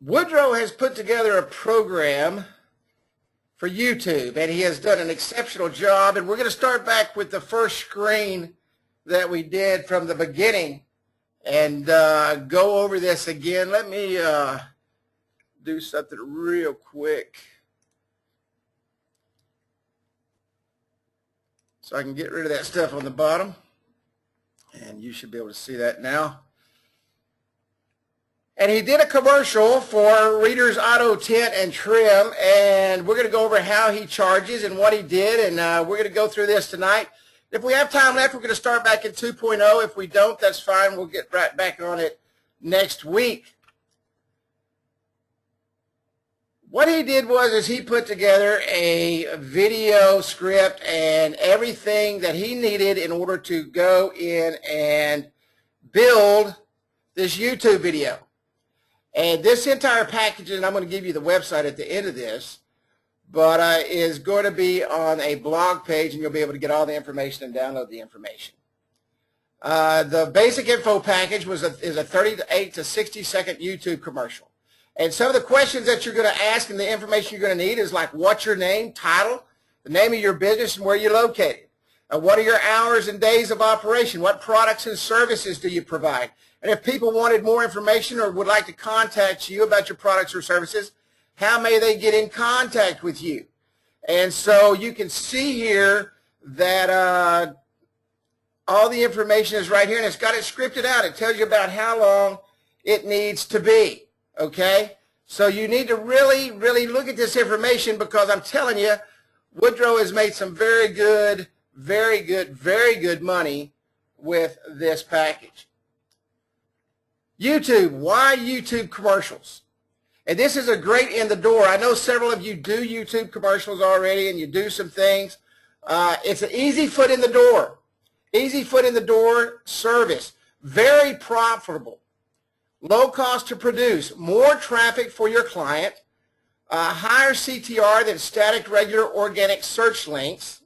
Woodrow has put together a program for YouTube, and he has done an exceptional job. And we're going to start back with the first screen that we did from the beginning and go over this again. Let me do something real quick so I can get rid of that stuff on the bottom. And you should be able to see that now. And he did a commercial for Reader's Auto Tint and Trim, and we're going to go over how he charges and what he did, and we're going to go through this tonight. If we have time left, we're going to start back at 2.0. If we don't, that's fine. We'll get right back on it next week. What he did was he put together a video script and everything that he needed in order to go in and build this YouTube video. And this entire package, and I'm going to give you the website at the end of this, but is going to be on a blog page, and you'll be able to get all the information and download the information. The basic info package is a 38 to 60-second YouTube commercial. And some of the questions that you're going to ask and the information you're going to need is like, what's your name, title, the name of your business, and where you're located. What are your hours and days of operation? What products and services do you provide? And if people wanted more information or would like to contact you about your products or services, how may they get in contact with you? And so you can see here that all the information is right here, and it's got it scripted out. It tells you about how long it needs to be, okay? So you need to really, really look at this information, because I'm telling you, Woodrow has made some very good money with this package. YouTube, why YouTube commercials? And this is a great in the door. I know several of you do YouTube commercials already, and you do some things. It's an easy foot in the door. Easy foot in the door service. Very profitable. Low cost to produce. More traffic for your client. Higher CTR than static, regular, organic search links.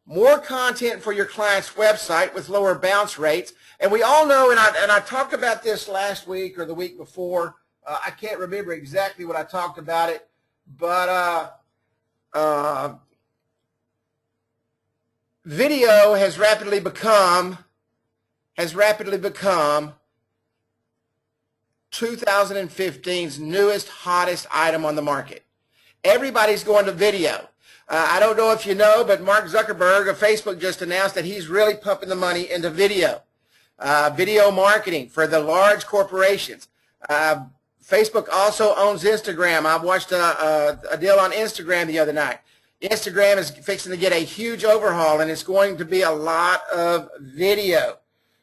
More content for your client's website with lower bounce rates. And we all know, and I talked about this last week or the week before. I can't remember exactly what I talked about it, but video has rapidly become 2015's newest, hottest item on the market. Everybody's going to video. I don't know if you know, but Mark Zuckerberg of Facebook just announced that he's really pumping the money into video. Video marketing for the large corporations. Facebook also owns Instagram. I watched a deal on Instagram the other night. Instagram is fixing to get a huge overhaul, and it's going to be a lot of video.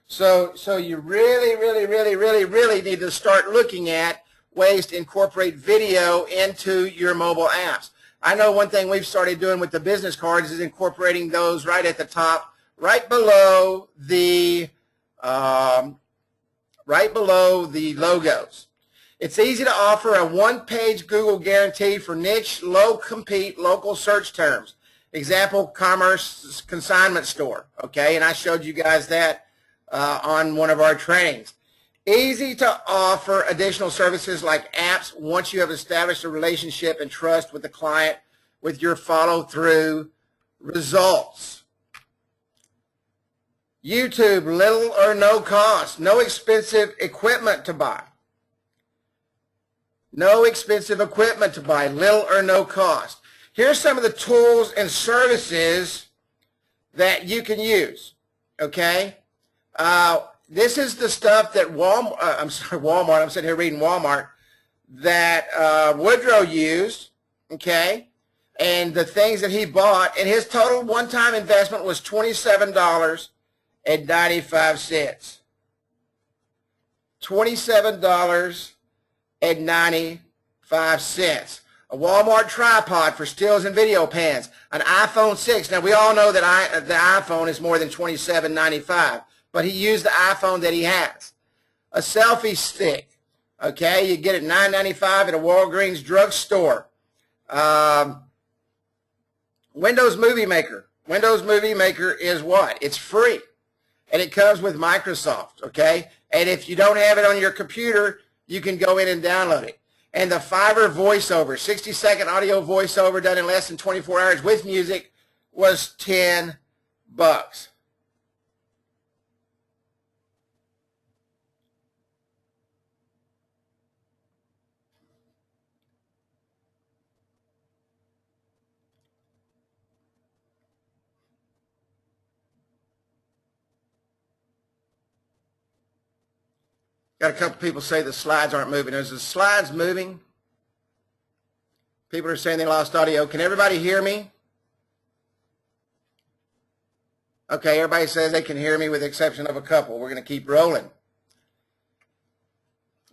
So you really need to start looking at ways to incorporate video into your mobile apps. I know one thing we've started doing with the business cards is incorporating those right at the top, right below the logos. It's easy to offer a one-page Google guarantee for niche, low-compete, local search terms. Example, commerce consignment store, okay? And I showed you guys that on one of our trainings. Easy to offer additional services like apps once you have established a relationship and trust with the client with your follow-through results. YouTube, little or no cost, no expensive equipment to buy. No expensive equipment to buy, little or no cost. Here's some of the tools and services that you can use, okay? This is the stuff that I'm sitting here reading Walmart, that Woodrow used, okay? And the things that he bought, and his total one-time investment was $27.95. $27.95. A Walmart tripod for stills and video pans. An iPhone 6. Now, we all know that the iPhone is more than $27.95, but he used the iPhone that he has. A selfie stick. Okay, you get it $9.95 at a Walgreens drugstore. Windows Movie Maker. Windows Movie Maker is what? It's free, and it comes with Microsoft, okay? And if you don't have it on your computer, you can go in and download it. And the Fiverr voiceover, 60-second audio voiceover done in less than 24 hours with music, was $10. Got a couple people say the slides aren't moving. Is the slides moving? People are saying they lost audio. Can everybody hear me? Okay, everybody says they can hear me with the exception of a couple. We're going to keep rolling.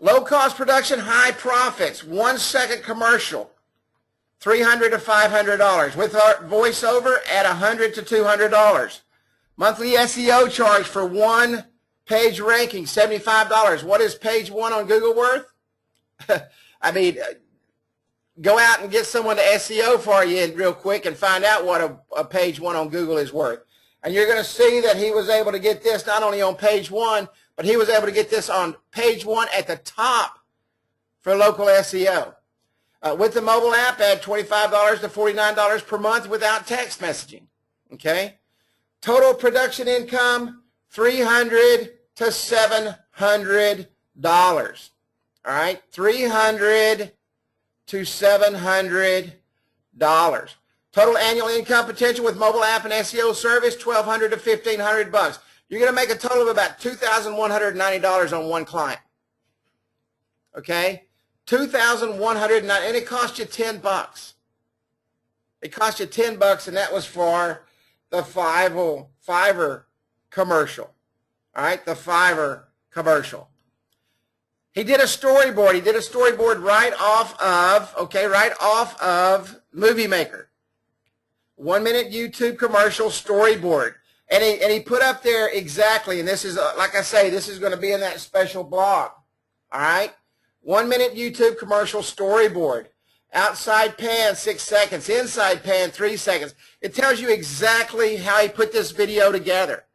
Low cost production, high profits. 1 second commercial, $300 to $500. With our voiceover at $100 to $200. Monthly SEO charge for 1 page ranking, $75. What is page 1 on Google worth? I mean, go out and get someone to SEO for you real quick and find out what a page 1 on Google is worth. And you're going to see that he was able to get this not only on page 1, but he was able to get this on page 1 at the top for local SEO. With the mobile app, add $25 to $49 per month without text messaging. Okay? Total production income, $300 to $700. All right? $300 to $700. Total annual income potential with mobile app and SEO service, $1,200 to $1,500. You're going to make a total of about $2,190 on one client. Okay? $2,190, and it cost you $10. It cost you $10, and that was for the Fiverr commercial. All right, the Fiverr commercial. He did a storyboard. He did a storyboard right off of Movie Maker. 1 minute YouTube commercial storyboard. And he put up there exactly, and this is, like I say, this is going to be in that special blog. All right? 1 minute YouTube commercial storyboard. Outside pan, 6 seconds. Inside pan, 3 seconds. It tells you exactly how he put this video together.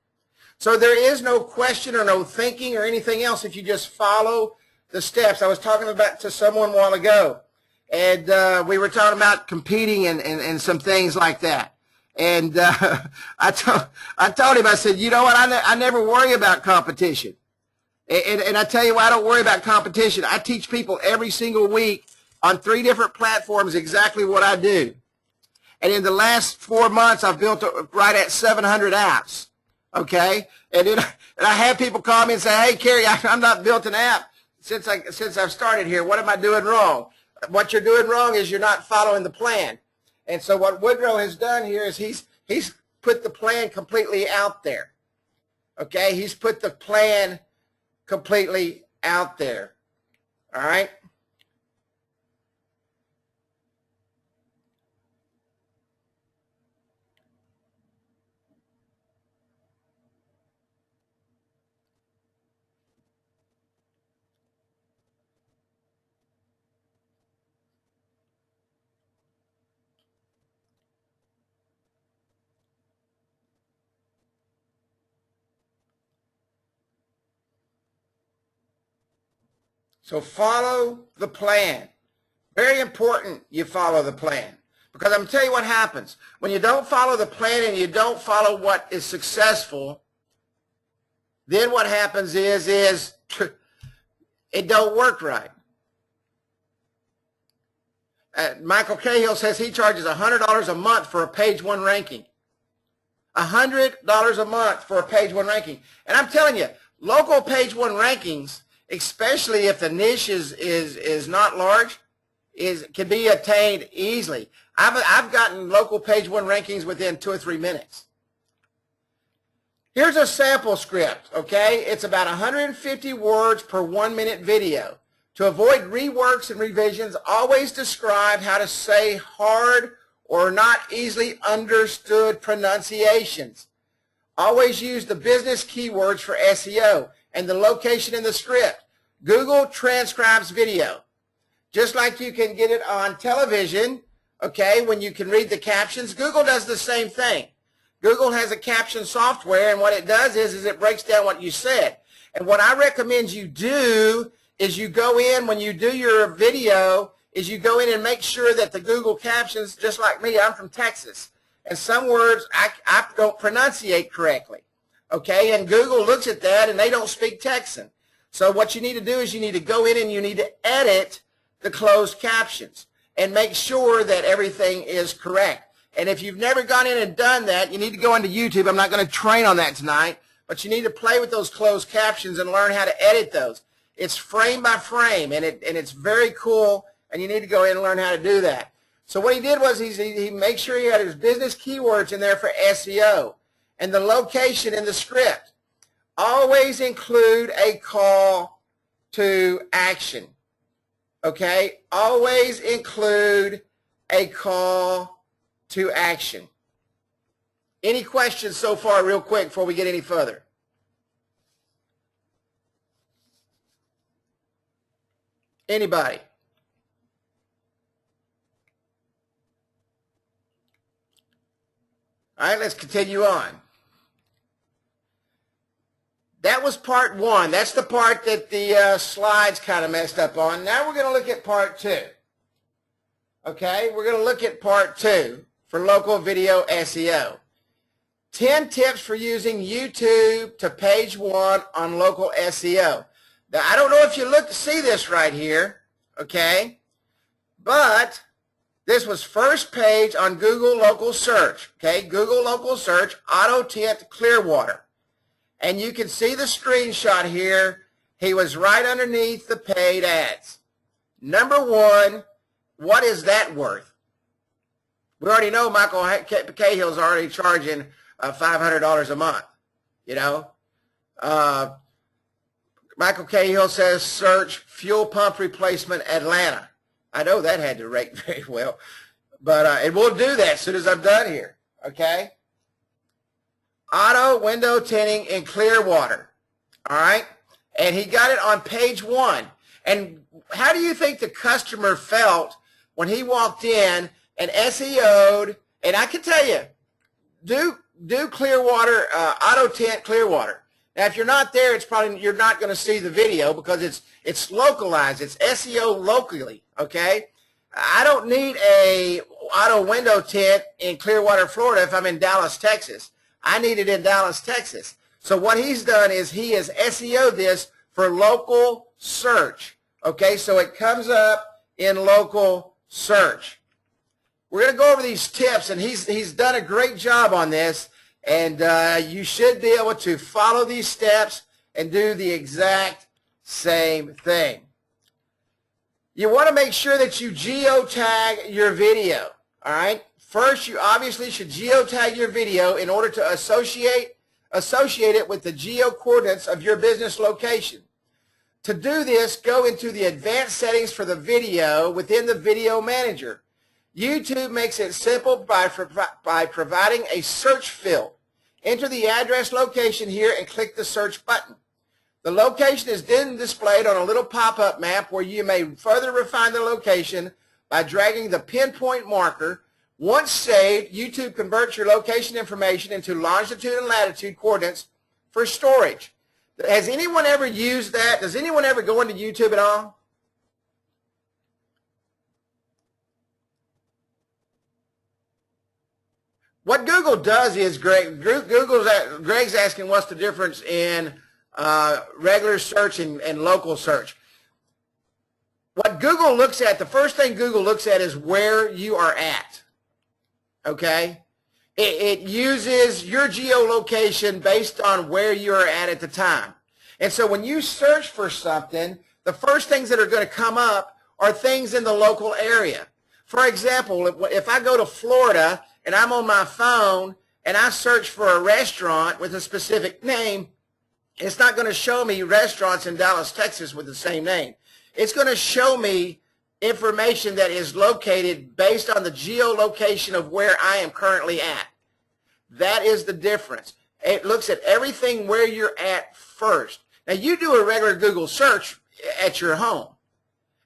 So there is no question or no thinking or anything else if you just follow the steps. I was talking about to someone a while ago, and we were talking about competing and some things like that. And I told him, I said, you know what, I never worry about competition. And I tell you why I don't worry about competition. I teach people every single week on 3 different platforms exactly what I do. And in the last 4 months, I've built right at 700 apps. Okay? And I have people call me and say, hey, Kerry, I'm not built an app since I've started here. What am I doing wrong? What you're doing wrong is you're not following the plan. And so what Woodrow has done here is he's put the plan completely out there. Okay? He's put the plan completely out there. All right? So follow the plan. Very important you follow the plan. Because I'm going to tell you what happens. When you don't follow the plan and you don't follow what is successful, then what happens is it don't work right. Michael Cahill says he charges $100 a month for a page 1 ranking. $100 a month for a page 1 ranking. And I'm telling you, local page 1 rankings, especially if the niche is not large, can be attained easily. I've gotten local page 1 rankings within 2 or 3 minutes. Here's a sample script, okay? It's about 150 words per 1 minute video. To avoid reworks and revisions, always describe how to say hard or not easily understood pronunciations. Always use the business keywords for SEO and the location in the script. Google transcribes video. Just like you can get it on television, okay, when you can read the captions, Google does the same thing. Google has a caption software, and what it does is it breaks down what you said. And what I recommend you do is you go in when you do your video, is you go in and make sure that the Google captions, just like me, I'm from Texas, and some words I don't pronunciate correctly, okay? And Google looks at that and they don't speak Texan. So what you need to do is you need to go in and you need to edit the closed captions and make sure that everything is correct. And if you've never gone in and done that, you need to go into YouTube. I'm not going to train on that tonight, but you need to play with those closed captions and learn how to edit those. It's frame by frame, and it's very cool, and you need to go in and learn how to do that. So what he did was he made sure he had his business keywords in there for SEO, and the location in the script. Always include a call to action, okay? Always include a call to action. Any questions so far real quick before we get any further? Anybody? All right, let's continue on. That was part one. That's the part that the slides kind of messed up on. Now we're going to look at part two. Okay, we're going to look at part two for local video SEO. 10 tips for using YouTube to page one on local SEO. Now, I don't know if you see this right here, okay, but this was first page on Google local search, okay, Google local search, auto tint Clearwater. And you can see the screenshot here. He was right underneath the paid ads. Number one, what is that worth? We already know Michael Cahill's already charging $500 a month, you know. Michael Cahill says search fuel pump replacement Atlanta. I know that had to rate very well, but and we'll do that as soon as I'm done here, okay? Auto window tinting in Clearwater, all right? And he got it on page one. And how do you think the customer felt when he walked in and SEO'd? And I can tell you, do Clearwater, auto tint Clearwater. Now, if you're not there, it's probably you're not going to see the video because it's localized. It's SEO locally, okay? I don't need a auto window tint in Clearwater, Florida if I'm in Dallas, Texas. I need it in Dallas, Texas. So what he's done is he has SEO'd this for local search, okay? So it comes up in local search. We're going to go over these tips, and he's done a great job on this. And you should be able to follow these steps and do the exact same thing. You want to make sure that you geotag your video, all right? First, you obviously should geotag your video in order to associate it with the geo coordinates of your business location. To do this, go into the advanced settings for the video within the Video Manager. YouTube makes it simple by providing a search field. Enter the address location here and click the search button. The location is then displayed on a little pop-up map where you may further refine the location by dragging the pinpoint marker. Once saved, YouTube converts your location information into longitude and latitude coordinates for storage. Has anyone ever used that? Does anyone ever go into YouTube at all? What Google does is, Greg's asking what's the difference in regular search and local search. What Google looks at, the first thing Google looks at is where you are at, okay? It uses your geolocation based on where you're at the time. And so when you search for something, the first things that are going to come up are things in the local area. For example, if I go to Florida and I'm on my phone and I search for a restaurant with a specific name, it's not going to show me restaurants in Dallas, Texas with the same name. It's going to show me information that is located based on the geolocation of where I am currently at. That is the difference. It looks at everything where you're at first. Now, you do a regular Google search at your home.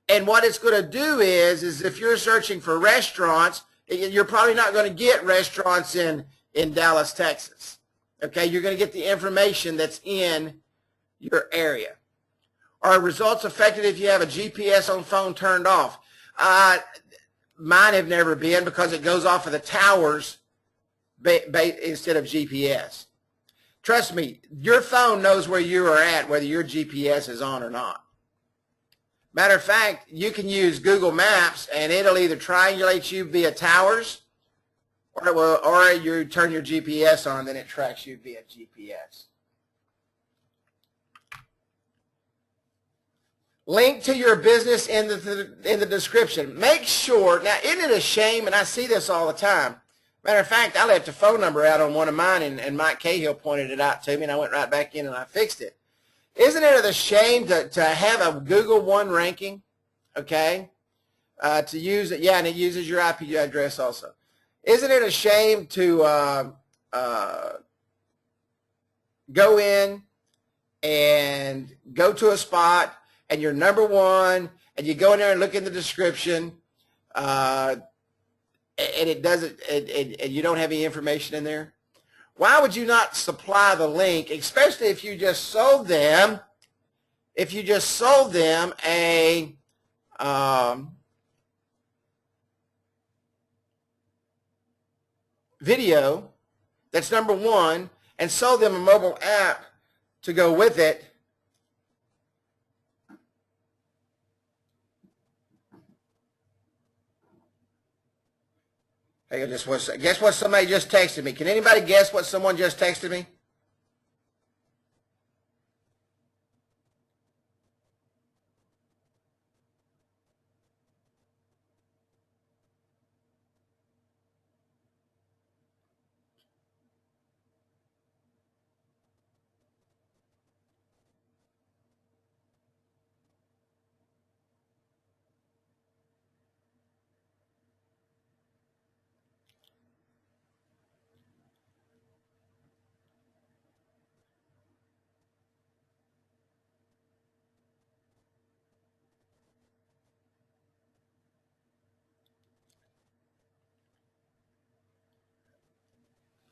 And what it's going to do is if you're searching for restaurants, you're probably not going to get restaurants in Dallas, Texas. Okay, you're going to get the information that's in your area. Are results affected if you have a GPS on phone turned off? Mine have never been, because it goes off of the towers instead of GPS. Trust me, your phone knows where you are at, whether your GPS is on or not. Matter of fact, you can use Google Maps, and it'll either triangulate you via towers, or you turn your GPS on, then it tracks you via GPS. Link to your business in the description. Make sure, now isn't it a shame, and I see this all the time. Matter of fact, I left a phone number out on one of mine, and Mike Cahill pointed it out to me, and I went right back in and I fixed it. Isn't it a shame to have a Google One ranking, okay, to use it? Yeah, and it uses your IP address also. Isn't it a shame to go in and go to a spot and you're number one, and you go in there and look in the description, and it doesn't, and you don't have any information in there? Why would you not supply the link, especially if you just sold them? If you just sold them a video that's number one, and sold them a mobile app to go with it. Hey, guess what somebody just texted me? Can anybody guess what someone just texted me?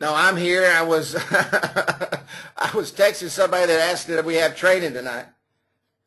No, I'm here. I was I was texting somebody that asked if we have training tonight,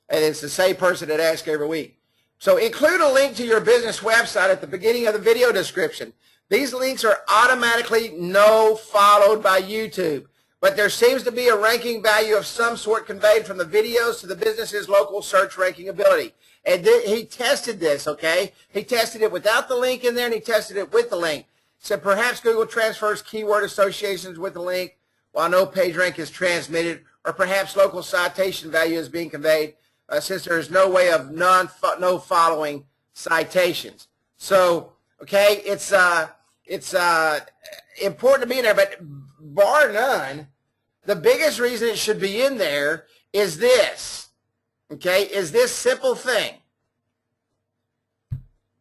and it's the same person that asks every week. So include a link to your business website at the beginning of the video description. These links are automatically followed by YouTube, but there seems to be a ranking value of some sort conveyed from the videos to the business's local search ranking ability. And he tested this, okay? He tested it without the link in there, and he tested it with the link. Said perhaps Google transfers keyword associations with the link while no page rank is transmitted, or perhaps local citation value is being conveyed since there is no way of no following citations. So, okay, it's important to be in there, but bar none, the biggest reason it should be in there is this, okay, is this simple thing.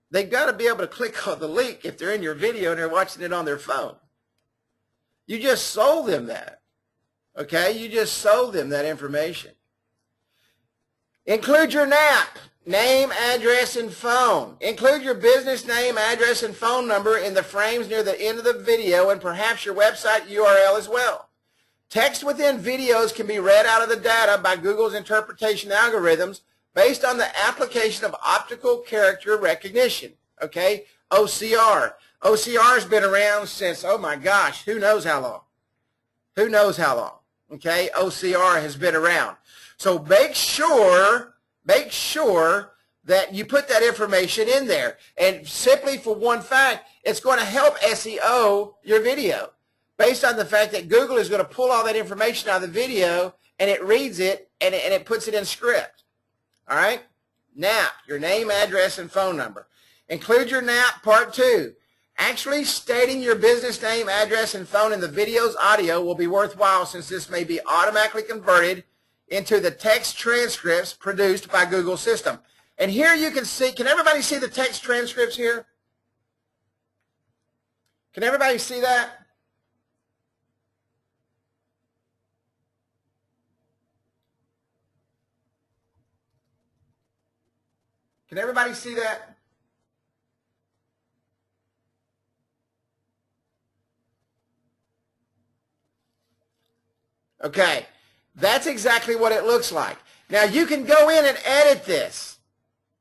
They've got to be able to click on the link if they're in your video and they're watching it on their phone. You just sold them that, okay? You just sold them that information. Include your NAP, name, address, and phone. Include your business name, address, and phone number in the frames near the end of the video, and perhaps your website URL as well. Text within videos can be read out of the data by Google's interpretation algorithms based on the application of optical character recognition, okay, OCR. OCR has been around since, oh my gosh, who knows how long? Who knows how long, okay? OCR has been around. So make sure that you put that information in there. And simply for one fact, it's going to help SEO your video based on the fact that Google is going to pull all that information out of the video, and it reads it, and it puts it in script. All right? NAP, your name, address, and phone number. Include your NAP part 2. Actually stating your business name, address, and phone in the video's audio will be worthwhile, since this may be automatically converted into the text transcripts produced by Google's system. And here you can see, can everybody see the text transcripts here? Can everybody see that? Can everybody see that? Okay, that's exactly what it looks like. Now you can go in and edit this.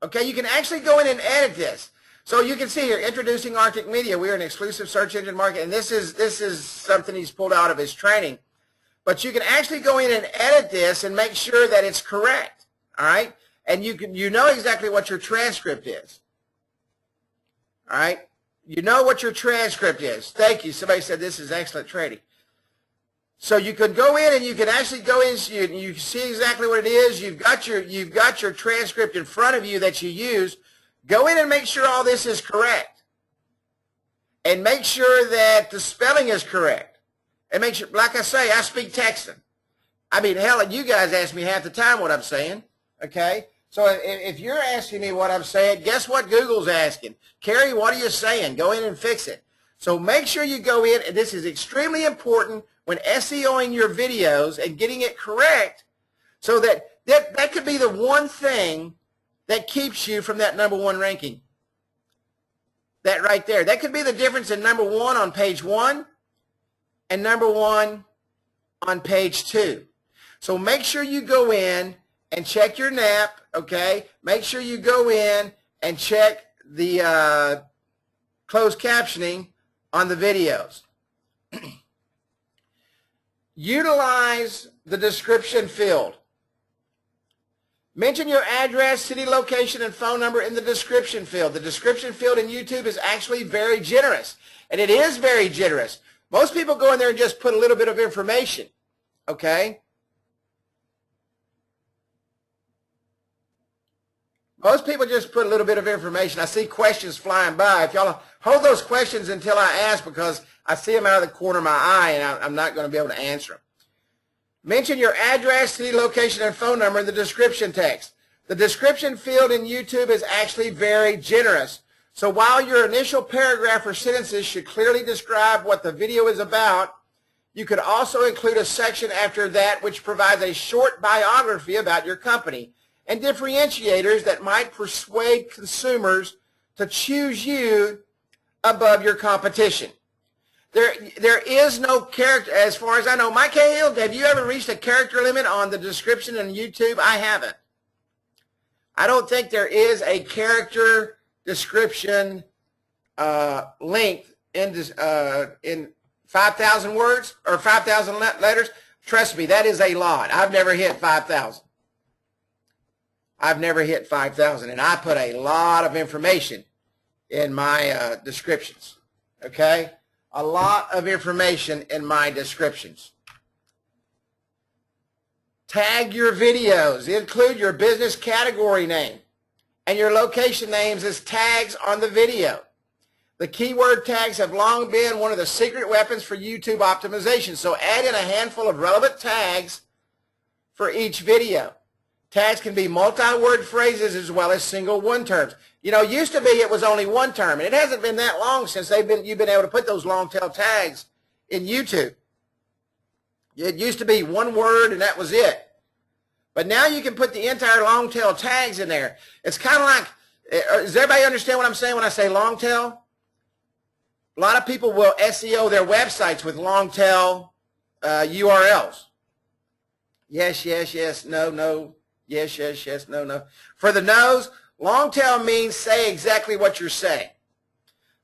Okay, you can actually go in and edit this. So you can see here, introducing Arctic Media. We are an exclusive search engine market, and this is something he's pulled out of his training. But you can actually go in and edit this and make sure that it's correct. All right, and you know exactly what your transcript is. All right, you know what your transcript is. Thank you. Somebody said this is excellent trading. So you can go in and you can actually go in. You see exactly what it is. You've got your transcript in front of you that you use. Go in and make sure all this is correct, and make sure that the spelling is correct, and make sure, like I say, I speak Texan. I mean, hell, you guys ask me half the time what I'm saying. Okay, so if you're asking me what I'm saying, guess what Google's asking? Carrie, what are you saying? Go in and fix it. So make sure you go in, and this is extremely important when SEOing your videos and getting it correct, so that could be the one thing that keeps you from that #1 ranking. That right there. That could be the difference in #1 on page 1 and #1 on page 2. So make sure you go in and check your NAP, okay? Make sure you go in and check the closed captioning on the videos. Utilize the description field. Mention your address, city location, and phone number in the description field. The description field in YouTube is actually very generous, and it is very generous. Most people go in there and just put a little bit of information, okay? Most people just put a little bit of information. I see questions flying by. If y'all hold those questions until I ask, because I see them out of the corner of my eye, and I'm not going to be able to answer them. Mention your address, city location, and phone number in the description text. The description field in YouTube is actually very generous. So while your initial paragraph or sentences should clearly describe what the video is about, you could also include a section after that which provides a short biography about your company and differentiators that might persuade consumers to choose you above your competition. There is no character, as far as I know. Mike Cahill, have you ever reached a character limit on the description in YouTube? I haven't. I don't think there is a character description length in 5,000 words or 5,000 letters. Trust me, that is a lot. I've never hit 5,000. I've never hit 5,000, and I put a lot of information in my descriptions, okay? A lot of information in my descriptions. Tag your videos. Include your business category name and your location names as tags on the video. The keyword tags have long been one of the secret weapons for YouTube optimization, so add in a handful of relevant tags for each video. Tags can be multi-word phrases as well as single one terms. You know, used to be it was only one term, and it hasn't been that long since you've been able to put those long tail tags in YouTube. It used to be one word and that was it. But now you can put the entire long tail tags in there. It's kind of like, does everybody understand what I'm saying when I say long tail? A lot of people will SEO their websites with long tail URLs. Yes, yes, yes, no, no. Yes, yes, yes, no, no. For the no's, long tail means say exactly what you're saying.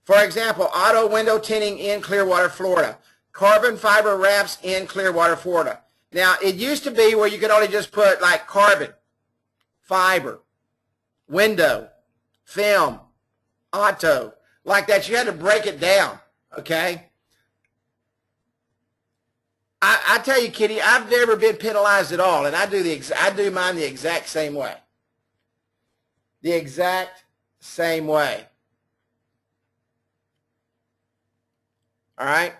For example, auto window tinting in Clearwater, Florida. Carbon fiber wraps in Clearwater, Florida. Now, it used to be where you could only just put like carbon, fiber, window, film, auto, like that. You had to break it down, okay? I tell you, Kitty, I've never been penalized at all, and I do mine the exact same way. The exact same way. All right?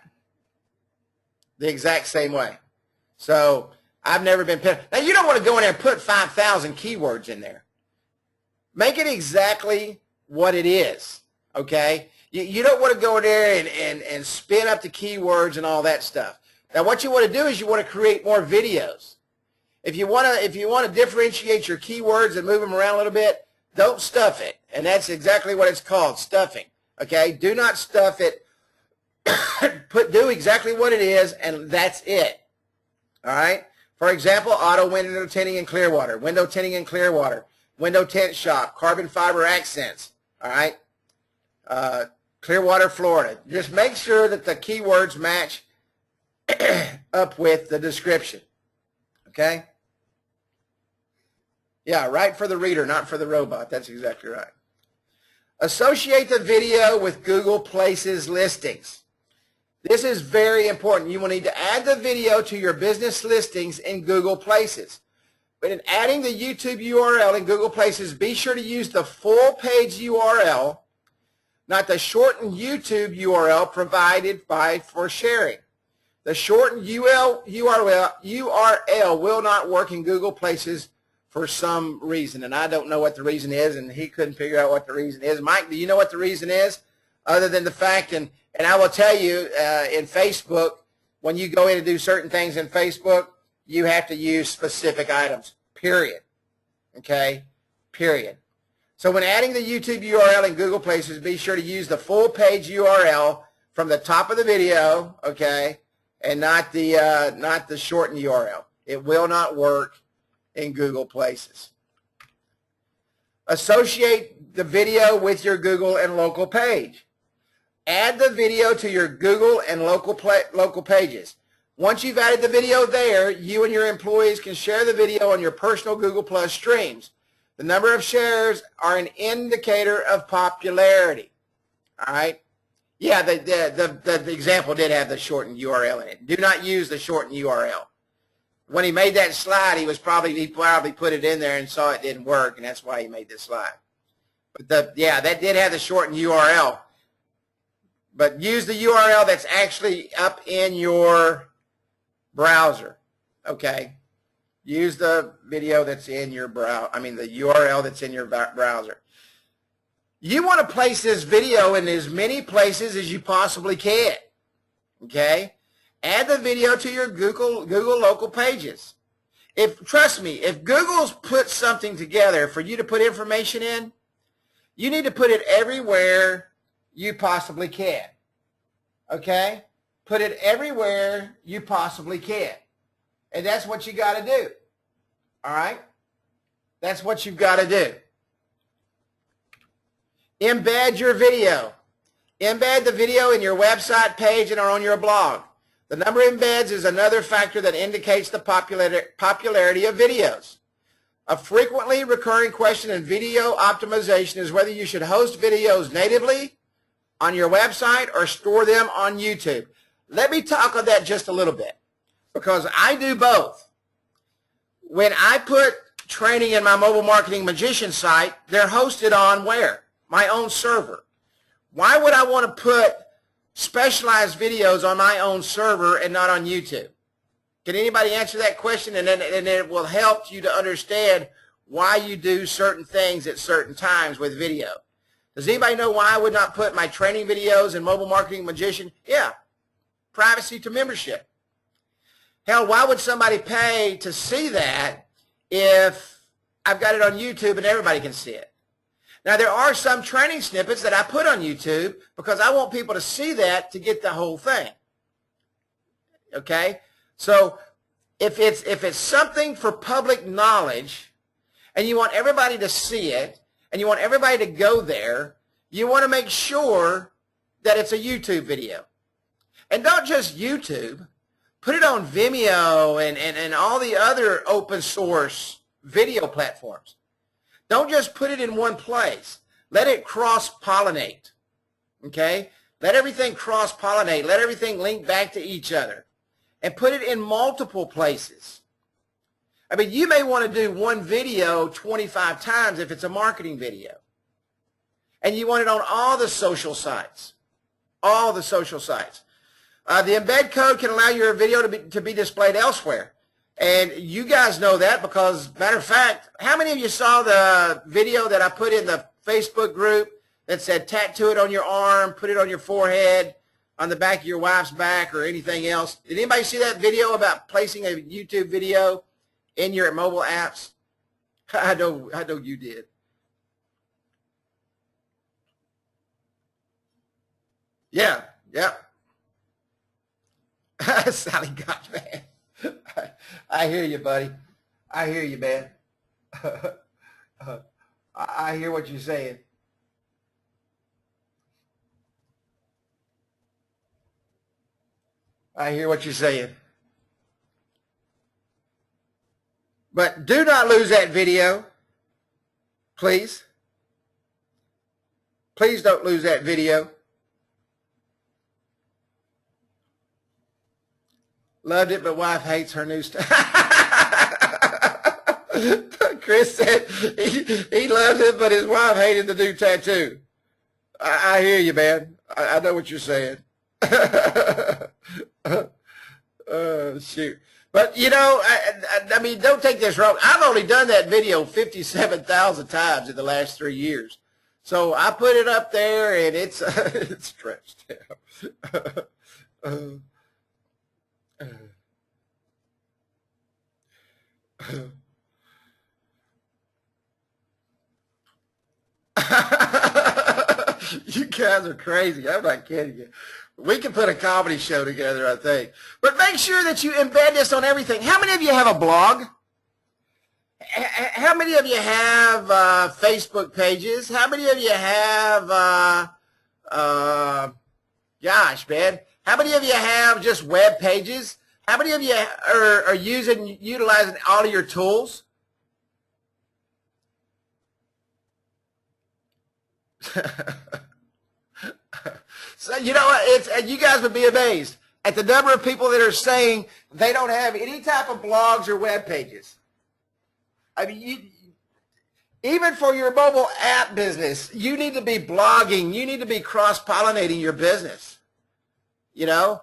The exact same way. So I've never been penalized. Now, you don't want to go in there and put 5,000 keywords in there. Make it exactly what it is, okay? You don't want to go in there and spin up the keywords and all that stuff. Now, what you want to do is you want to create more videos. If you want to differentiate your keywords and move them around a little bit, don't stuff it. And that's exactly what it's called, stuffing. Okay? Do not stuff it. Do exactly what it is, and that's it. All right? For example, auto window tinting in Clearwater, window tinting in Clearwater, window tint shop, carbon fiber accents, all right? Clearwater, Florida. Just make sure that the keywords match up with the description, okay? Yeah, right for the reader, not for the robot. That's exactly right. Associate the video with Google Places listings. This is very important. You will need to add the video to your business listings in Google Places. But in adding the YouTube URL in Google Places, be sure to use the full page URL, not the shortened YouTube URL provided for sharing. The shortened URL will not work in Google Places for some reason, and I don't know what the reason is, and he couldn't figure out what the reason is. Mike, do you know what the reason is? Other than the fact, and I will tell you, in Facebook, when you go in and do certain things in Facebook, you have to use specific items, period. Okay, period. So when adding the YouTube URL in Google Places, be sure to use the full page URL from the top of the video, okay, and not the shortened URL. It will not work in Google Places. Associate the video with your Google and local page. Add the video to your Google and local pages. Once you've added the video there, you and your employees can share the video on your personal Google Plus streams. The number of shares are an indicator of popularity. All right? Yeah, the example did have the shortened URL in it. Do not use the shortened URL. When he made that slide, he probably put it in there and saw it didn't work, and that's why he made this slide. But that did have the shortened URL. But use the URL that's actually up in your browser. Okay? Use the video that's in your the URL that's in your browser. You want to place this video in as many places as you possibly can. Okay? Add the video to your Google local pages. Trust me, if Google's put something together for you to put information in, you need to put it everywhere you possibly can. Okay? Put it everywhere you possibly can. And that's what you got to do. All right? That's what you've got to do. Embed your video. Embed the video in your website page and or on your blog. The number of embeds is another factor that indicates the popularity of videos. A frequently recurring question in video optimization is whether you should host videos natively on your website or store them on YouTube. Let me talk on that just a little bit, because I do both. When I put training in my Mobile Marketing Magician site, they're hosted on where? My own server. Why would I want to put specialized videos on my own server and not on YouTube? Can anybody answer that question? And then it will help you to understand why you do certain things at certain times with video. Does anybody know why I would not put my training videos in Mobile Marketing Magician? Yeah, privacy to membership. Hell, why would somebody pay to see that if I've got it on YouTube and everybody can see it? Now, there are some training snippets that I put on YouTube because I want people to see that to get the whole thing. Okay? So if it's something for public knowledge and you want everybody to see it and you want everybody to go there, you want to make sure that it's a YouTube video. And don't just YouTube. Put it on Vimeo and all the other open source video platforms. Don't just put it in one place. Let it cross-pollinate, okay? Let everything cross-pollinate. Let everything link back to each other. And put it in multiple places. I mean, you may want to do one video 25 times if it's a marketing video. And you want it on all the social sites. All the social sites. The embed code can allow your video to be displayed elsewhere. And you guys know that because, matter of fact, how many of you saw the video that I put in the Facebook group that said tattoo it on your arm, put it on your forehead, on the back of your wife's back, or anything else? Did anybody see that video about placing a YouTube video in your mobile apps? I know you did. Yeah. Sally got mad. I hear you, buddy. I hear you, man. I hear what you're saying. I hear what you're saying. But do not lose that video, please. Please don't lose that video. Loved it, but wife hates her new stuff. Chris said he loves it, but his wife hated the new tattoo. I hear you, man. I know what you're saying. Shoot. But, you know, I mean, don't take this wrong. I've only done that video 57,000 times in the last 3 years. So I put it up there, and it's it's stretched out. You guys are crazy. I'm not kidding you. We can put a comedy show together, I think. But make sure that you embed this on everything. How many of you have a blog? How many of you have Facebook pages? How many of you have, gosh, man, how many of you have just web pages? How many of you are utilizing all of your tools? So, you know what, you guys would be amazed at the number of people that are saying they don't have any type of blogs or web pages. I mean, even for your mobile app business, you need to be blogging. You need to be cross-pollinating your business. You know,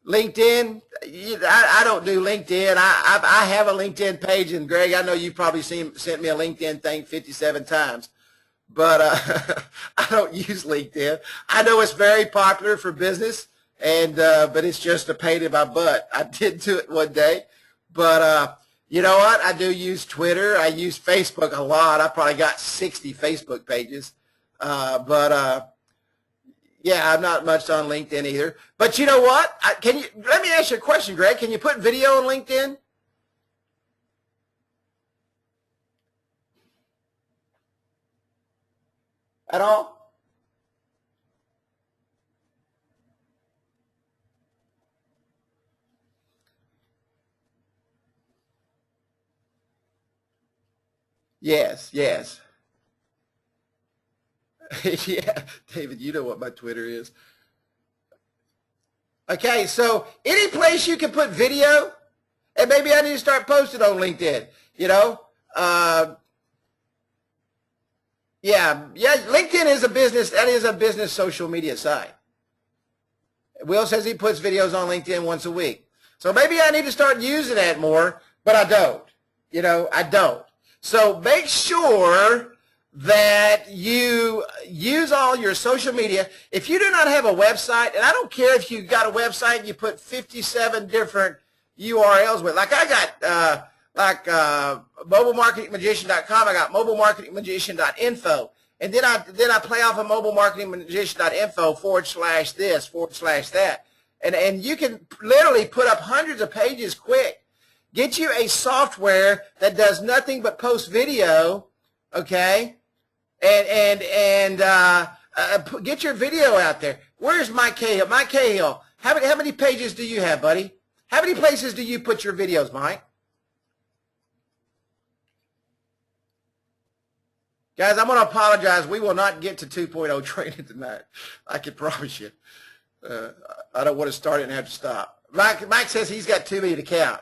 LinkedIn, I don't do LinkedIn. I have a LinkedIn page, and Greg, I know you probably sent me a LinkedIn thing 57 times. But I don't use LinkedIn. I know it's very popular for business, and but it's just a pain in my butt. I did do it one day, but you know what? I do use Twitter. I use Facebook a lot. I probably got 60 Facebook pages, but yeah, I'm not much on LinkedIn either. But you know what? Let me ask you a question, Greg. Can you put video on LinkedIn? At all? Yes, yes. Yeah, David, you know what my Twitter is. Okay, so any place you can put video, and maybe I need to start posting on LinkedIn, you know? Yeah, LinkedIn is a business, that is a business social media site. Will says he puts videos on LinkedIn once a week. So maybe I need to start using that more, but I don't. You know, I don't. So make sure that you use all your social media. If you do not have a website, and I don't care if you got a website and you put 57 different URLs with, like I got, mobilemarketingmagician.com, I got mobilemarketingmagician.info. And then I play off of mobilemarketingmagician.info /this/that. And you can literally put up hundreds of pages quick. Get you a software that does nothing but post video, okay? And get your video out there. Where's Mike Cahill? Mike Cahill, how many pages do you have, buddy? How many places do you put your videos, Mike? Guys, I'm going to apologize. We will not get to 2.0 training tonight. I can promise you. I don't want to start it and have to stop. Mike says he's got too many to count.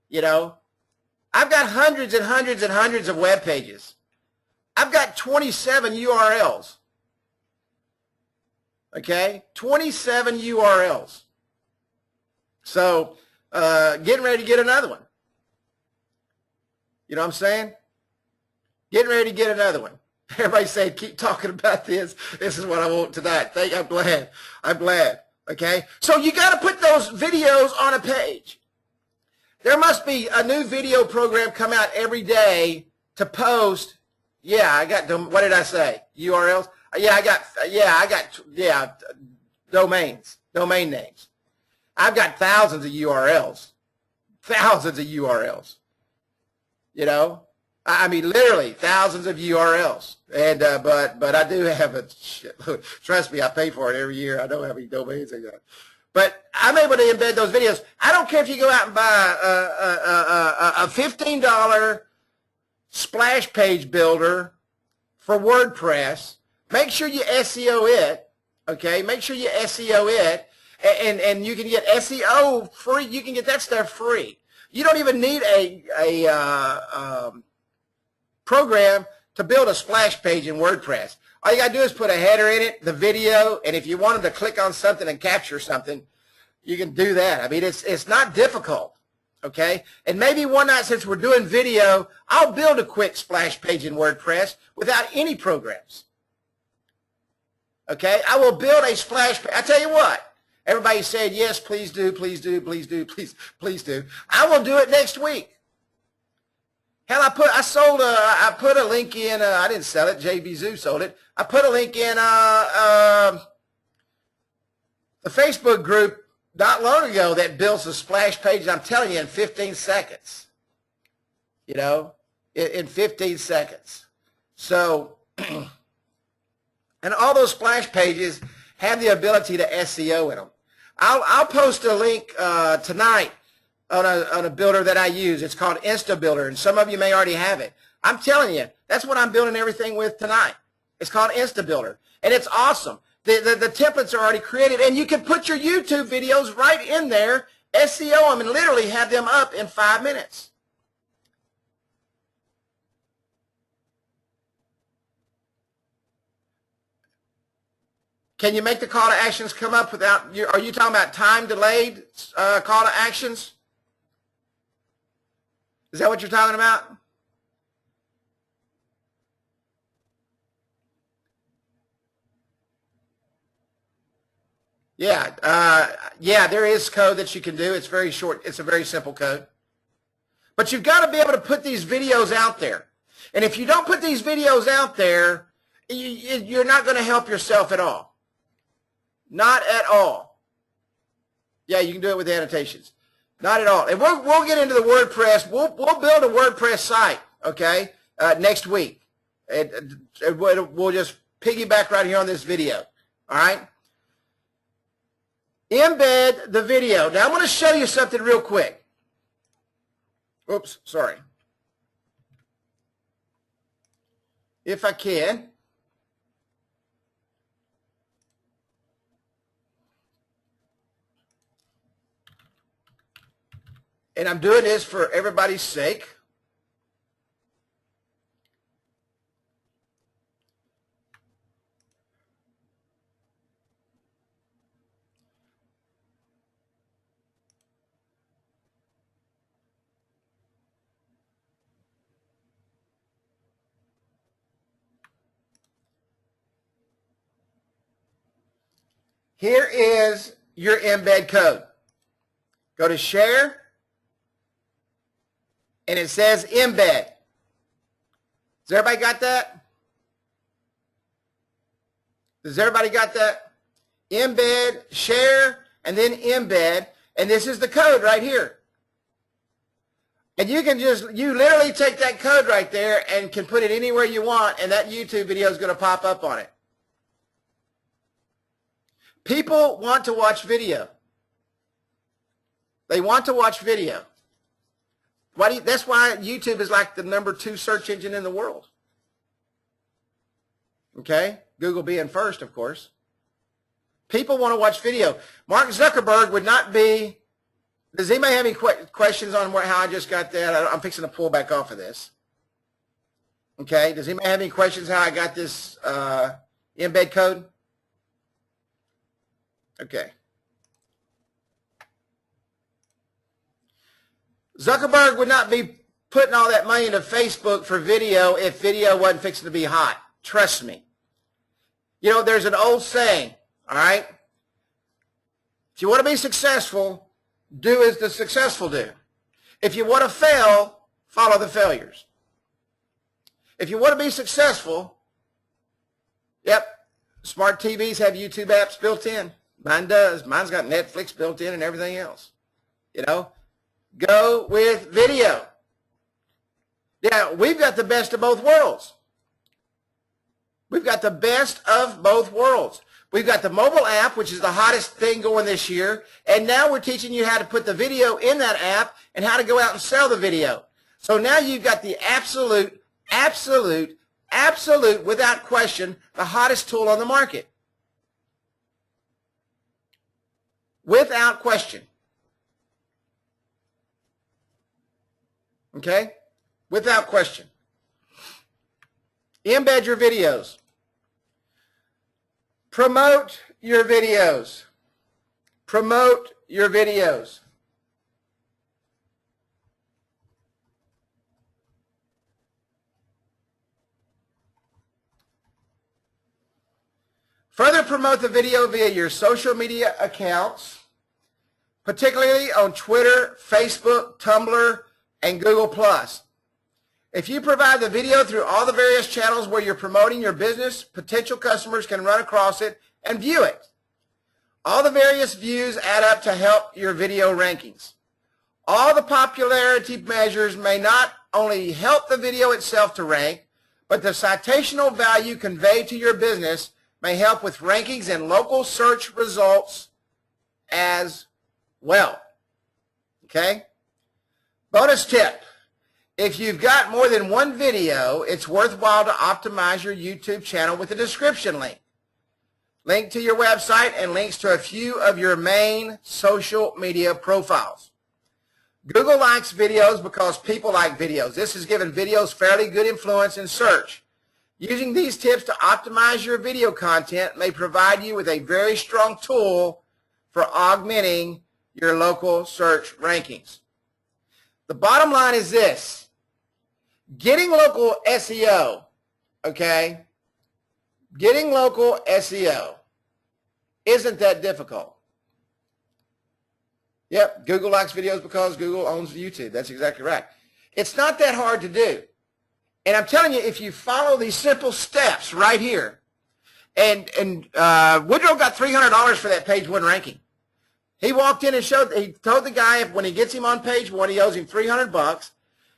You know, I've got hundreds and hundreds and hundreds of web pages. I've got 27 URLs. Okay, 27 URLs. So, getting ready to get another one. You know what I'm saying? Getting ready to get another one. Everybody saying, keep talking about this. This is what I want tonight. I'm glad. I'm glad. Okay? So you got to put those videos on a page. There must be a new video program come out every day to post. Yeah, I got, what did I say? URLs? Yeah, I got domains, domain names. I've got thousands of URLs. thousands of URLs. You know, I mean, literally thousands of URLs. And but I do have a shitload. Trust me, I pay for it every year. I don't have any domains I got. But I'm able to embed those videos. I don't care if you go out and buy a $15 splash page builder for WordPress. Make sure you SEO it. Okay, make sure you SEO it, and you can get SEO free. You can get that stuff free. You don't even need a program to build a splash page in WordPress. All you got to do is put a header in it, the video, and if you wanted to click on something and capture something, you can do that. I mean, it's not difficult, okay? And maybe one night, since we're doing video, I'll build a quick splash page in WordPress without any programs, okay? I will build a splash page. I tell you what, everybody said, yes, please do, please do, please do, please do. I will do it next week. Hell, I put a link in, I didn't sell it, JB Zoo sold it. I put a link in the Facebook group not long ago that builds a splash page, I'm telling you, in 15 seconds. You know, in 15 seconds. So, and all those splash pages have the ability to SEO in them. I'll post a link tonight on a builder that I use. It's called InstaBuilder, and some of you may already have it. I'm telling you, that's what I'm building everything with tonight. It's called InstaBuilder, and it's awesome. The templates are already created, and you can put your YouTube videos right in there, SEO them, and literally have them up in 5 minutes. Can you make the call to actions come up without, are you talking about time delayed call to actions? Is that what you're talking about? Yeah, there is code that you can do. It's very short. It's a very simple code. But you've got to be able to put these videos out there. And if you don't put these videos out there, you're not going to help yourself at all. Not at all. Yeah, you can do it with the annotations. Not at all. And we'll get into the WordPress. We'll build a WordPress site, okay, next week. We'll just piggyback right here on this video, all right? Embed the video. Now, I'm going to show you something real quick. Oops, sorry. If I can. And I'm doing this for everybody's sake. Here is your embed code. Go to share, and it says embed. Has everybody got that? Does everybody got that? Embed, share, and then embed, and this is the code right here. And you can you literally take that code right there and can put it anywhere you want, and that YouTube video is going to pop up on it. People want to watch video. They want to watch video. That's why YouTube is like the #2 search engine in the world. Okay? Google being first, of course. People want to watch video. Mark Zuckerberg would not be... Does anybody have any questions on how I just got that? I'm fixing to pull back off of this. Okay? Does anybody have any questions how I got this embed code? Okay. Zuckerberg would not be putting all that money into Facebook for video if video wasn't fixing to be hot. Trust me. You know, there's an old saying, all right? If you want to be successful, do as the successful do. If you want to fail, follow the failures. If you want to be successful, yep, smart TVs have YouTube apps built in. Mine does. Mine's got Netflix built in and everything else. You know, go with video. Yeah, we've got the best of both worlds. We've got the best of both worlds. We've got the mobile app, which is the hottest thing going this year, and now we're teaching you how to put the video in that app and how to go out and sell the video. So now you've got the absolute, without question, the hottest tool on the market. Without question. Okay? Without question. Embed your videos. Promote your videos. Promote your videos. Further promote the video via your social media accounts, particularly on Twitter, Facebook, Tumblr, and Google+. If you provide the video through all the various channels where you're promoting your business, potential customers can run across it and view it. All the various views add up to help your video rankings. All the popularity measures may not only help the video itself to rank, but the citational value conveyed to your business may help with rankings and local search results as well. Okay? Bonus tip. If you've got more than one video, it's worthwhile to optimize your YouTube channel with a description link. Link to your website and links to a few of your main social media profiles. Google likes videos because people like videos. This has given videos fairly good influence in search. Using these tips to optimize your video content may provide you with a very strong tool for augmenting your local search rankings. The bottom line is this. Getting local SEO, okay? Getting local SEO isn't that difficult. Yep, Google likes videos because Google owns YouTube. That's exactly right. It's not that hard to do. And I'm telling you, if you follow these simple steps right here, and Woodrow got $300 for that page one ranking. He walked in and he told the guy when he gets him on page one, he owes him $300.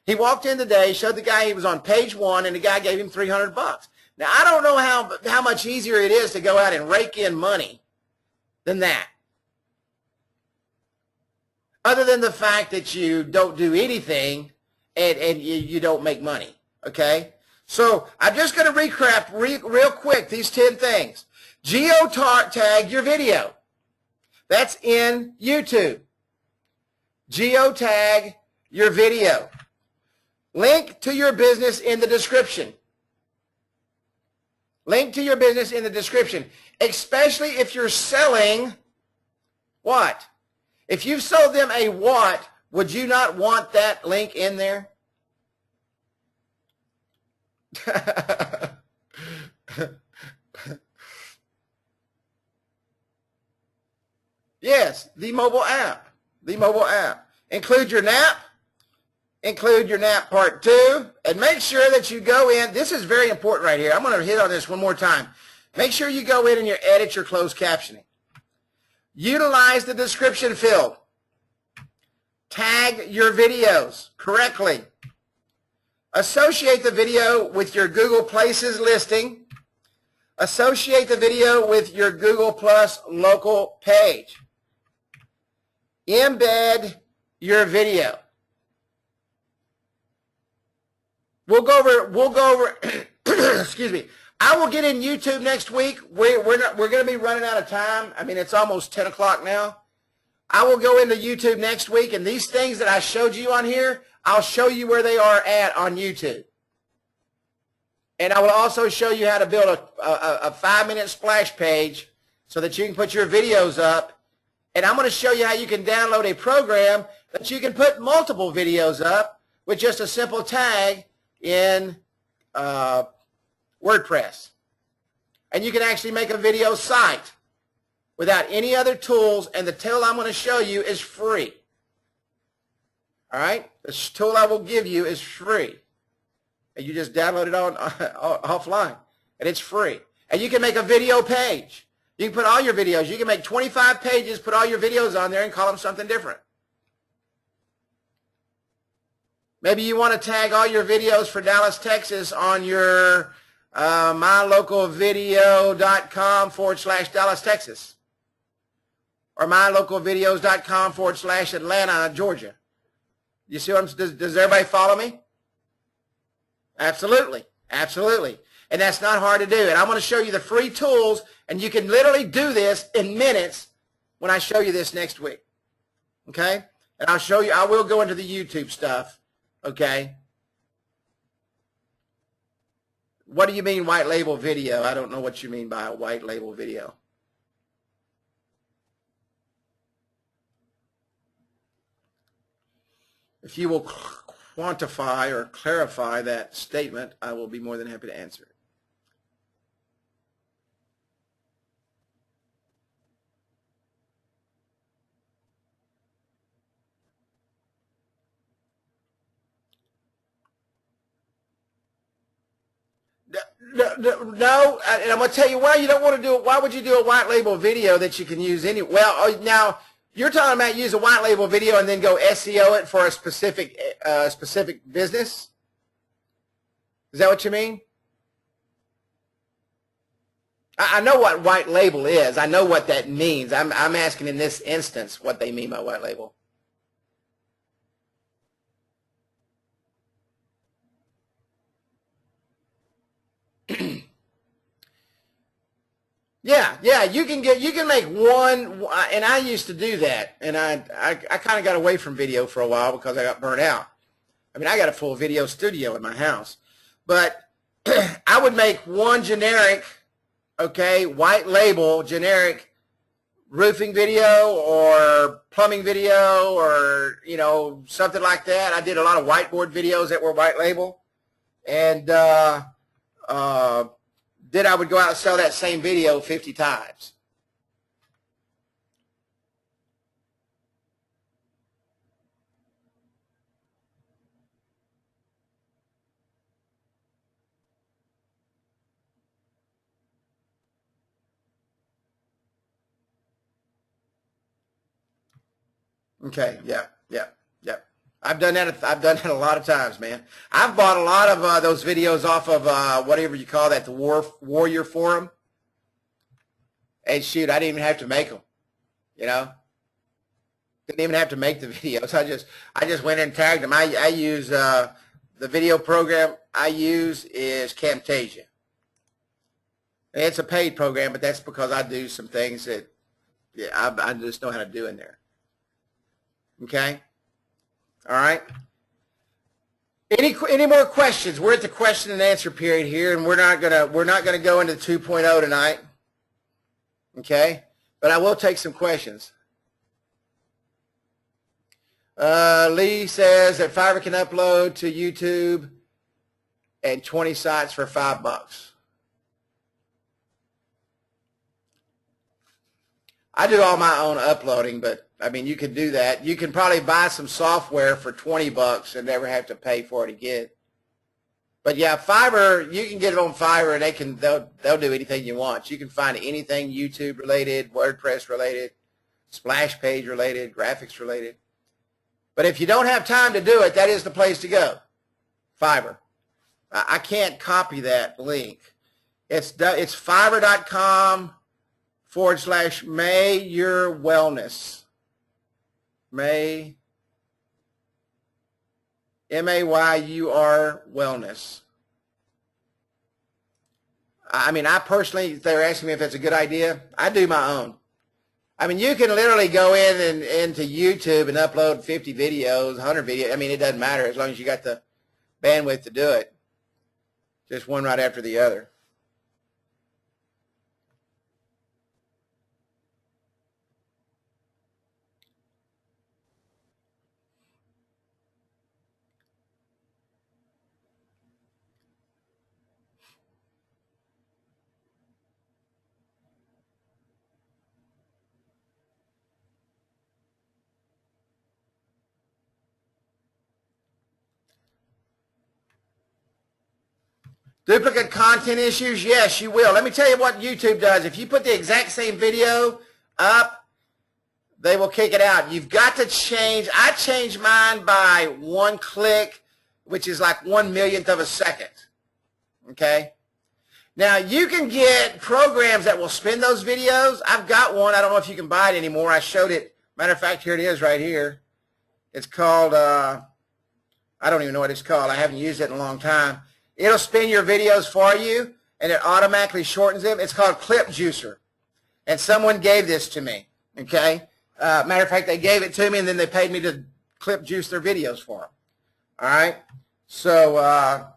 He walked in today, showed the guy he was on page one, and the guy gave him $300. Now, I don't know how much easier it is to go out and rake in money than that. Other than the fact that you don't do anything and you don't make money, okay? So I'm just going to recap real quick these 10 things. Geotag your video. That's in YouTube. Geotag your video. Link to your business in the description. Link to your business in the description, especially if you're selling what? If you've sold them a what, would you not want that link in there? Yes, the mobile app. The mobile app. Include your NAP. Include your NAP part 2, and make sure that you go in. This is very important right here. I'm going to hit on this one more time. Make sure you go in and you edit your closed captioning. Utilize the description field. Tag your videos correctly. Associate the video with your Google Places listing. Associate the video with your Google Plus local page. Embed your video. We'll go over, excuse me. I will get in YouTube next week. We're going to be running out of time. I mean, it's almost 10 o'clock now. I will go into YouTube next week, and these things that I showed you on here, I'll show you where they are at on YouTube. And I will also show you how to build a 5-minute splash page so that you can put your videos up. And I'm going to show you how you can download a program that you can put multiple videos up with just a simple tag in WordPress. And you can actually make a video site without any other tools, and the tool I'm going to show you is free. All right? The tool I will give you is free. And you just download it offline, and it's free. And you can make a video page. You can put all your videos. You can make 25 pages, put all your videos on there, and call them something different. Maybe you want to tag all your videos for Dallas, Texas on your mylocalvideo.com/Dallas, Texas, or mylocalvideos.com/Atlanta, Georgia. You see what I'm saying? Does everybody follow me? Absolutely. Absolutely. And that's not hard to do. And I'm going to show you the free tools, and you can literally do this in minutes when I show you this next week. Okay? And I'll show you, I will go into the YouTube stuff. Okay? What do you mean white label video? I don't know what you mean by a white label video. If you will quantify or clarify that statement, I will be more than happy to answer it. No, and I'm going to tell you why you don't want to do it. Why would you do a white label video that you can use any? Well, now you're talking about use a white label video and then go SEO it for a specific business. Is that what you mean? I know what white label is. I know what that means. I'm asking in this instance what they mean by white label. Yeah, you can make one, and I used to do that, and I kind of got away from video for a while because I got burnt out. I mean, I got a full video studio in my house, but I would make one generic, okay, white label generic roofing video or plumbing video or, you know, something like that. I did a lot of whiteboard videos that were white label, and then I would go out and sell that same video 50 times. Okay, yeah. I've done that a lot of times, man. I've bought a lot of those videos off of whatever you call that, the Warrior Forum. And shoot, I didn't even have to make them, you know. Didn't even have to make the videos. I just went and tagged them. I use the video program I use is Camtasia. And it's a paid program, but that's because I do some things that I just know how to do in there. Okay. All right. Any more questions? We're at the question and answer period here, and we're not gonna go into 2.0 tonight. Okay, but I will take some questions. Lee says that Fiverr can upload to YouTube and 20 sites for $5. I do all my own uploading, but I mean, you can do that. You can probably buy some software for $20 and never have to pay for it again. But yeah, Fiverr, you can get it on Fiverr, and they'll do anything you want. You can find anything YouTube related, WordPress related, splash page related, graphics related. But if you don't have time to do it, that is the place to go. Fiverr. I can't copy that link. It's fiverr.com/May Your Wellness. May, M-A-Y-U-R Wellness. I mean, I personally, they're asking me if it's a good idea. I do my own. I mean, you can literally go in and into YouTube and upload 50 videos, 100 videos. I mean, it doesn't matter as long as you got the bandwidth to do it. Just one right after the other. Duplicate content issues? Yes, you will. Let me tell you what YouTube does. If you put the exact same video up, they will kick it out. You've got to change. I changed mine by one click which is like 1/1,000,000th of a second. Okay? Now, you can get programs that will spin those videos. I've got one. I don't know if you can buy it anymore. I showed it. Matter of fact, here it is right here. It's called, I don't even know what it's called. I haven't used it in a long time. It'll spin your videos for you, and it automatically shortens them. It's called Clip Juicer, and someone gave this to me, okay? Matter of fact, they gave it to me, and then they paid me to clip juice their videos for them, all right? So,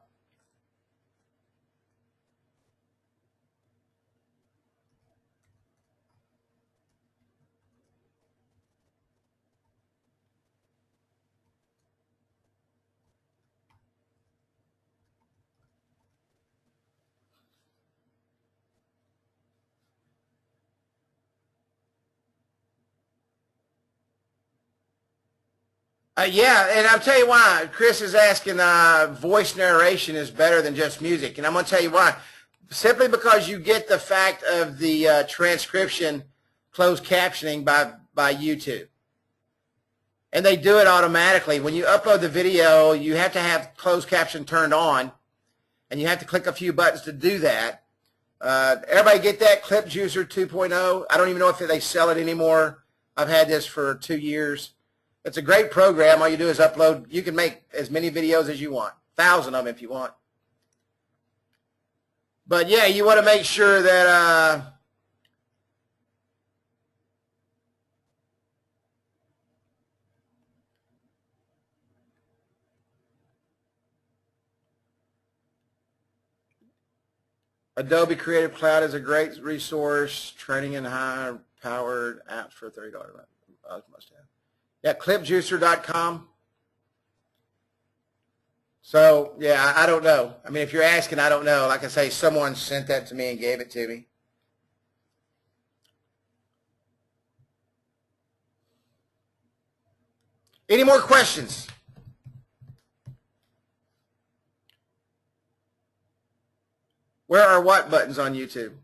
yeah, and I'll tell you why. Chris is asking voice narration is better than just music, and I'm going to tell you why. Simply because you get the fact of the transcription, closed captioning by YouTube. And they do it automatically. When you upload the video, you have to have closed caption turned on, and you have to click a few buttons to do that. Everybody get that? Clip Juicer 2.0? I don't even know if they sell it anymore. I've had this for 2 years. It's a great program. All you do is upload. You can make as many videos as you want, 1,000 of them if you want. But yeah, you want to make sure that Adobe Creative Cloud is a great resource. Training in high-powered apps for $30. Must have. Yeah, clipjuicer.com. So, yeah, I don't know. I mean, if you're asking, I don't know. Like I say, someone sent that to me and gave it to me. Any more questions? Where are what buttons on YouTube?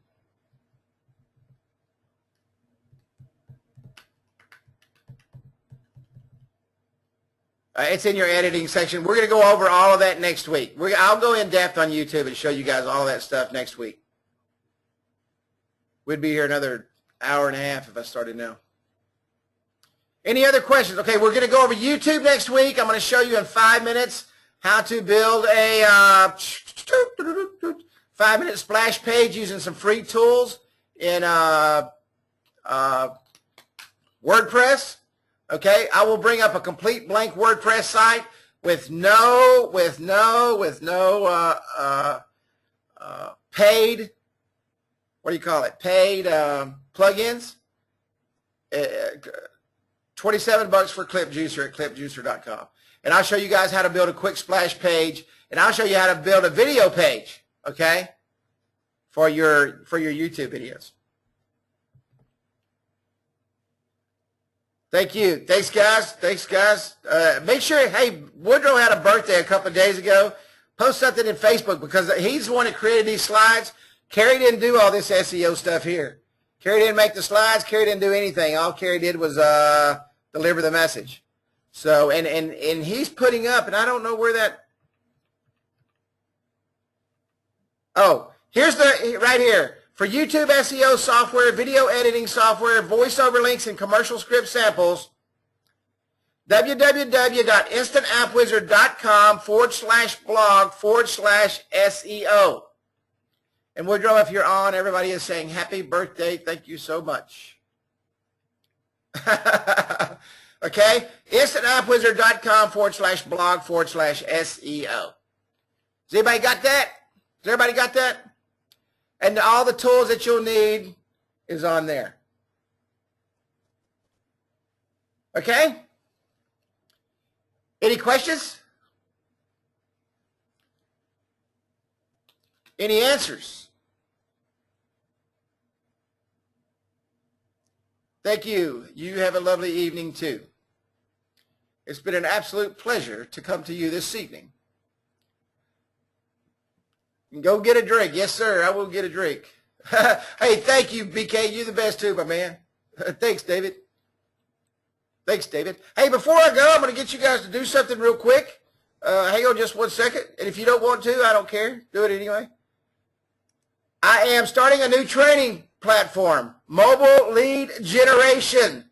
It's in your editing section. We're going to go over all of that next week. I'll go in depth on YouTube and show you guys all that stuff next week. We'd be here another hour and a half if I started now. Any other questions? Okay, we're going to go over YouTube next week. I'm going to show you in 5 minutes how to build a 5-minute splash page using some free tools in WordPress. Okay, I will bring up a complete blank WordPress site with no paid, what do you call it? Paid plugins. $27 for Clip Juicer at clipjuicer.com. And I'll show you guys how to build a quick splash page, and I'll show you how to build a video page, okay, for your YouTube videos. Thank you. Thanks, guys. Thanks, guys. Make sure, hey, Woodrow had a birthday a couple of days ago. Post something in Facebook because he's the one that created these slides. Carrie didn't do all this SEO stuff here. Carrie didn't make the slides. Carrie didn't do anything. All Carrie did was deliver the message. So, and he's putting up, and I don't know where that, oh, here's the, right here. For YouTube SEO software, video editing software, voiceover links, and commercial script samples, www.instantAppWizard.com/blog/SEO. And Woodrow, if you're on, everybody is saying happy birthday. Thank you so much. Okay? InstantAppWizard.com/blog/SEO. Has anybody got that? Has everybody got that? And all the tools that you'll need is on there. Okay? Any questions? Any answers? Thank you. You have a lovely evening too. It's been an absolute pleasure to come to you this evening. Go get a drink. Yes, sir. I will get a drink. Hey, thank you, BK. You're the best too, my man. Thanks, David. Thanks, David. Hey, before I go, I'm going to get you guys to do something real quick. hang on just 1 second. And if you don't want to, I don't care. Do it anyway. I am starting a new training platform, mobile lead generation.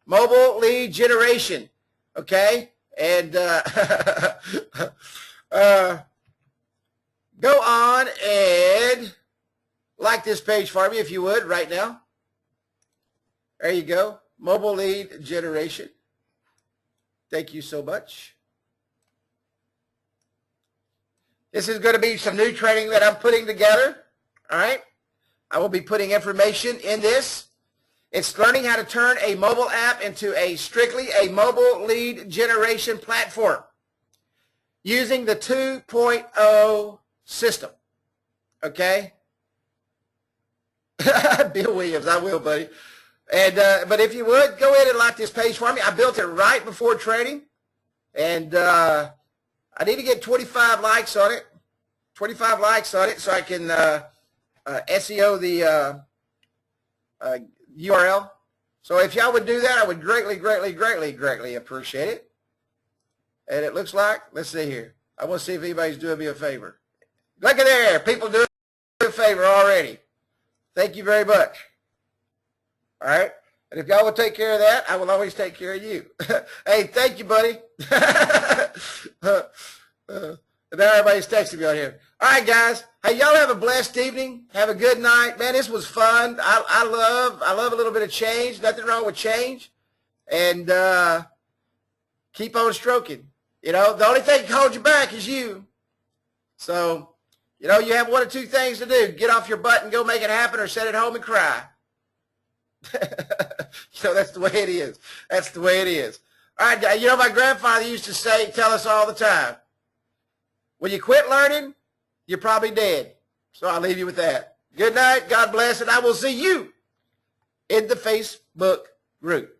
Mobile lead generation. Okay? And go on and like this page for me if you would right now. There you go. Mobile lead generation. Thank you so much. This is going to be some new training that I'm putting together. All right. I will be putting information in this. It's learning how to turn a mobile app into strictly a mobile lead generation platform using the 2.0 system. Okay. Bill Williams, I will, buddy. And but if you would, go ahead and like this page for me. I built it right before training. And I need to get 25 likes on it. 25 likes on it so I can SEO the URL. So if y'all would do that, I would greatly, greatly, greatly, greatly appreciate it. And it looks like, let's see here. I want to see if anybody's doing me a favor. Look at there. People doing me a favor already. Thank you very much. All right. And if y'all will take care of that, I will always take care of you. Hey, thank you, buddy. Now everybody's texting me on here. All right, guys. Hey, y'all have a blessed evening. Have a good night. Man, this was fun. I love a little bit of change. Nothing wrong with change. And keep on stroking. You know, the only thing that can hold you back is you. So, you know, you have one or two things to do. Get off your butt and go make it happen, or sit at home and cry. So that's the way it is. That's the way it is. All right, you know, my grandfather used to tell us all the time, when you quit learning, you're probably dead. So I'll leave you with that. Good night. God bless, and I will see you in the Facebook group.